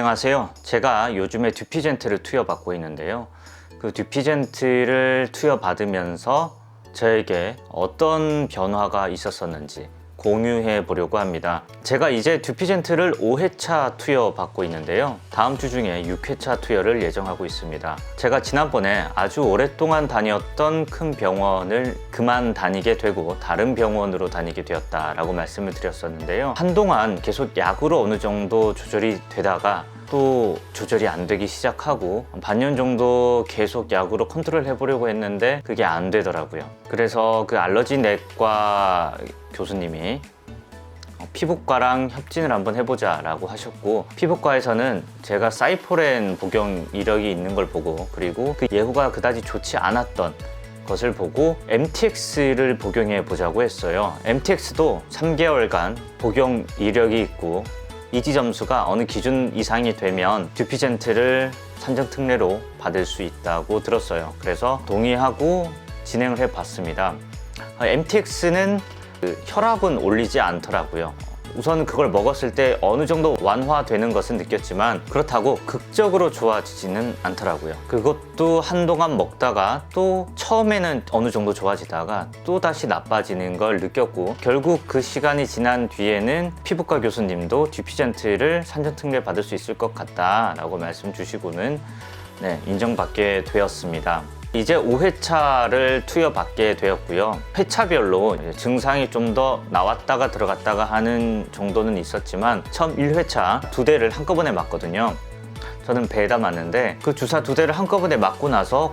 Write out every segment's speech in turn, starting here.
안녕하세요. 제가 요즘에 듀피젠트를 투여받고 있는데요. 그 듀피젠트를 투여받으면서 저에게 어떤 변화가 있었었는지 공유해 보려고 합니다. 제가 이제 듀피젠트를 5회차 투여받고 있는데요. 다음 주 중에 6회차 투여를 예정하고 있습니다. 제가 지난번에 아주 오랫동안 다녔던 큰 병원을 그만 다니게 되고 다른 병원으로 다니게 되었다라고 말씀을 드렸었는데요. 한동안 계속 약으로 어느 정도 조절이 되다가 또 조절이 안 되기 시작하고 반년 정도 계속 약으로 컨트롤 해보려고 했는데 그게 안 되더라고요. 그래서 그 알러지 내과 교수님이 피부과랑 협진을 한번 해보자 라고 하셨고, 피부과에서는 제가 사이포렌 복용 이력이 있는 걸 보고, 그리고 그 예후가 그다지 좋지 않았던 것을 보고 MTX를 복용해 보자고 했어요. MTX도 3개월간 복용 이력이 있고 이지 점수가 어느 기준 이상이 되면 듀피젠트를 산정 특례로 받을 수 있다고 들었어요. 그래서 동의하고 진행을 해 봤습니다. MTX는 혈압은 올리지 않더라고요. 우선 그걸 먹었을 때 어느 정도 완화되는 것은 느꼈지만 그렇다고 극적으로 좋아지지는 않더라고요. 그것도 한동안 먹다가 또 처음에는 어느 정도 좋아지다가 또 다시 나빠지는 걸 느꼈고, 결국 그 시간이 지난 뒤에는 피부과 교수님도 듀피젠트를 산정 특례 받을 수 있을 것 같다 라고 말씀 주시고는 인정받게 되었습니다. 이제 5회차를 투여받게 되었고요. 회차별로 증상이 좀 더 나왔다가 들어갔다가 하는 정도는 있었지만 처음 1회차 2대를 한꺼번에 맞거든요. 저는 배에다 맞는데 그 주사 2대를 한꺼번에 맞고 나서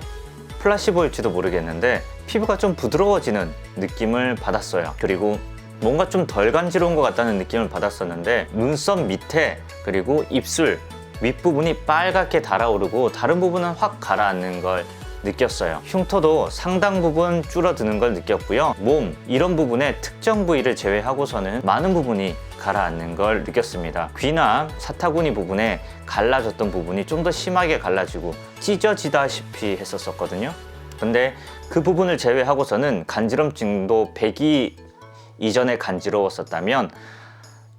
플라시보일지도 모르겠는데 피부가 좀 부드러워지는 느낌을 받았어요. 그리고 뭔가 좀 덜 간지러운 것 같다는 느낌을 받았었는데 눈썹 밑에 그리고 입술 윗부분이 빨갛게 달아오르고 다른 부분은 확 가라앉는 걸 느꼈어요. 흉터도 상당 부분 줄어드는 걸 느꼈고요. 몸 이런 부분의 특정 부위를 제외하고서는 많은 부분이 가라앉는 걸 느꼈습니다. 귀나 사타구니 부분에 갈라졌던 부분이 좀 더 심하게 갈라지고 찢어지다시피 했었거든요. 근데 그 부분을 제외하고서는 간지럼증도 100이 이전에 간지러웠었다면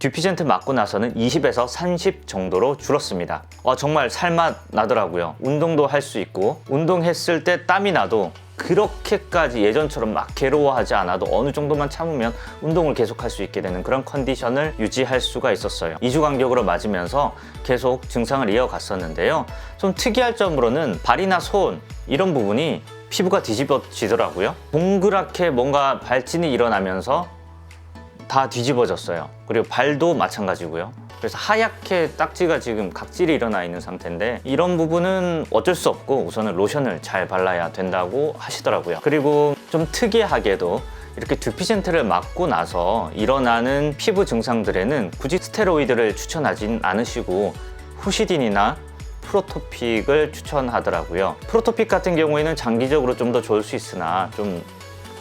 듀피젠트 맞고 나서는 20에서 30 정도로 줄었습니다. 정말 살맛 나더라고요. 운동도 할 수 있고, 운동했을 때 땀이 나도 그렇게까지 예전처럼 막 괴로워하지 않아도 어느 정도만 참으면 운동을 계속 할 수 있게 되는 그런 컨디션을 유지할 수가 있었어요. 2주 간격으로 맞으면서 계속 증상을 이어갔었는데요. 좀 특이할 점으로는 발이나 손 이런 부분이 피부가 뒤집어지더라고요. 동그랗게 뭔가 발진이 일어나면서 다 뒤집어졌어요. 그리고 발도 마찬가지고요. 그래서 하얗게 딱지가 지금 각질이 일어나 있는 상태인데 이런 부분은 어쩔 수 없고 우선은 로션을 잘 발라야 된다고 하시더라고요. 그리고 좀 특이하게도 이렇게 듀피젠트를 맞고 나서 일어나는 피부 증상들에는 굳이 스테로이드를 추천하진 않으시고 후시딘이나 프로토픽을 추천하더라고요. 프로토픽 같은 경우에는 장기적으로 좀 더 좋을 수 있으나 좀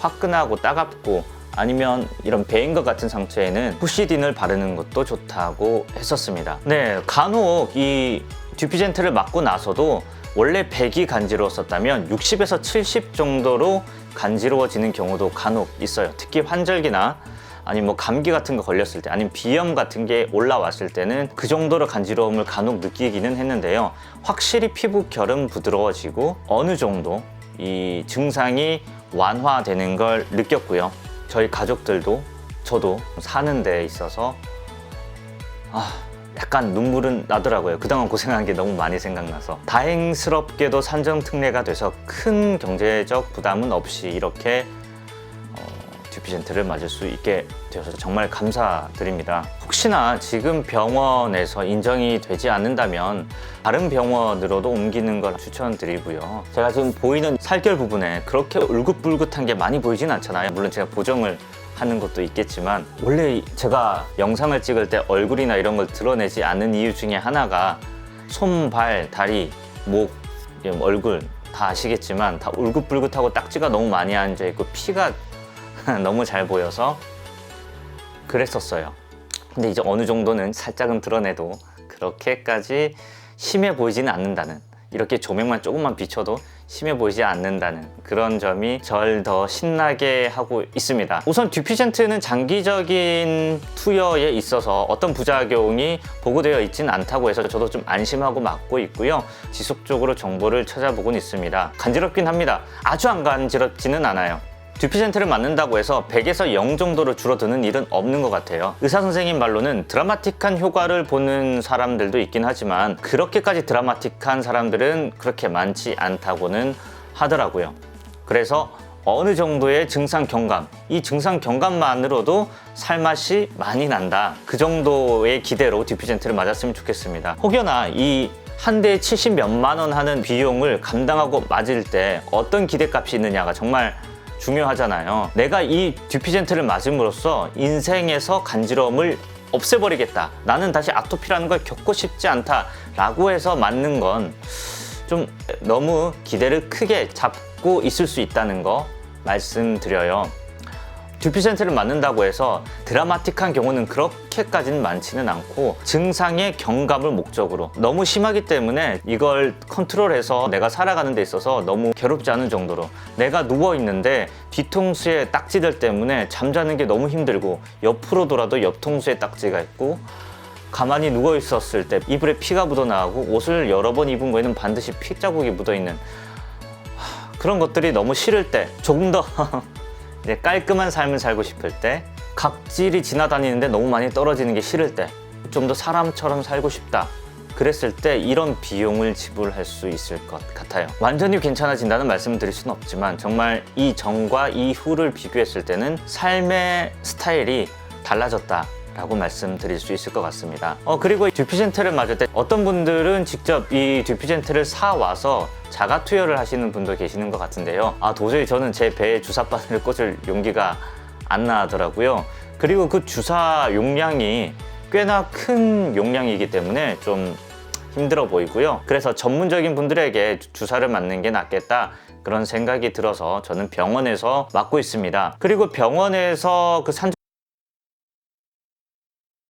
화끈하고 따갑고 아니면 이런 베인 것 같은 상처에는 후시딘을 바르는 것도 좋다고 했었습니다. 간혹 이 듀피젠트를 맞고 나서도 원래 100이 간지러웠었다면 60에서 70 정도로 간지러워지는 경우도 간혹 있어요. 특히 환절기나 아니면 감기 같은 거 걸렸을 때 아니면 비염 같은 게 올라왔을 때는 그 정도로 간지러움을 간혹 느끼기는 했는데요. 확실히 피부 결은 부드러워지고 어느 정도 이 증상이 완화되는 걸 느꼈고요. 저희 가족들도 저도 사는 데 있어서 약간 눈물은 나더라고요. 그동안 고생한 게 너무 많이 생각나서. 다행스럽게도 산정 특례가 돼서 큰 경제적 부담은 없이 이렇게 듀피젠트를 맞을 수 있게 되어서 정말 감사드립니다. 혹시나 지금 병원에서 인정이 되지 않는다면 다른 병원으로도 옮기는 걸 추천드리고요. 제가 지금 보이는 살결 부분에 그렇게 울긋불긋한 게 많이 보이진 않잖아요. 물론 제가 보정을 하는 것도 있겠지만 원래 제가 영상을 찍을 때 얼굴이나 이런 걸 드러내지 않는 이유 중에 하나가 손, 발, 다리, 목, 얼굴 다 아시겠지만 다 울긋불긋하고 딱지가 너무 많이 앉아있고 피가 너무 잘 보여서 그랬었어요. 근데 이제 어느 정도는 살짝은 드러내도 그렇게까지 심해 보이지는 않는다는, 이렇게 조명만 조금만 비춰도 심해 보이지 않는다는 그런 점이 절 더 신나게 하고 있습니다. 우선 듀피젠트는 장기적인 투여에 있어서 어떤 부작용이 보고되어 있지는 않다고 해서 저도 좀 안심하고 맞고 있고요. 지속적으로 정보를 찾아보곤 있습니다. 간지럽긴 합니다. 아주 안 간지럽지는 않아요. 듀피젠트를 맞는다고 해서 100에서 0 정도로 줄어드는 일은 없는 것 같아요. 의사 선생님 말로는 드라마틱한 효과를 보는 사람들도 있긴 하지만 그렇게까지 드라마틱한 사람들은 그렇게 많지 않다고는 하더라고요. 그래서 어느 정도의 증상 경감, 이 증상 경감만으로도 살맛이 많이 난다. 그 정도의 기대로 듀피젠트를 맞았으면 좋겠습니다. 혹여나 이 한 대에 70 몇만 원 하는 비용을 감당하고 맞을 때 어떤 기대값이 있느냐가 정말 중요하잖아요. 내가 이 듀피젠트를 맞음으로써 인생에서 간지러움을 없애버리겠다. 나는 다시 아토피라는 걸 겪고 싶지 않다. 라고 해서 맞는 건 좀 너무 기대를 크게 잡고 있을 수 있다는 거 말씀드려요. 듀피젠트를 맞는다고 해서 드라마틱한 경우는 그렇게까지는 많지는 않고 증상의 경감을 목적으로 너무 심하기 때문에 이걸 컨트롤해서 내가 살아가는 데 있어서 너무 괴롭지 않은 정도로 내가 누워있는데 뒤통수에 딱지들 때문에 잠자는 게 너무 힘들고 옆으로 돌아도 옆통수에 딱지가 있고 가만히 누워있었을 때 이불에 피가 묻어나가고 옷을 여러 번 입은 거에는 반드시 피 자국이 묻어있는 그런 것들이 너무 싫을 때 조금 더 깔끔한 삶을 살고 싶을 때 각질이 지나다니는데 너무 많이 떨어지는 게 싫을 때 좀 더 사람처럼 살고 싶다 그랬을 때 이런 비용을 지불할 수 있을 것 같아요. 완전히 괜찮아진다는 말씀을 드릴 수는 없지만 정말 이 전과 이후를 비교했을 때는 삶의 스타일이 달라졌다 라고 말씀드릴 수 있을 것 같습니다. 그리고 듀피젠트를 맞을 때 어떤 분들은 직접 이 듀피젠트를 사와서 자가 투여를 하시는 분도 계시는 것 같은데요. 도저히 저는 제 배에 주사바늘을 꽂을 용기가 안 나더라고요. 그리고 그 주사 용량이 꽤나 큰 용량이기 때문에 좀 힘들어 보이고요. 그래서 전문적인 분들에게 주사를 맞는 게 낫겠다 그런 생각이 들어서 저는 병원에서 맞고 있습니다. 그리고 병원에서 그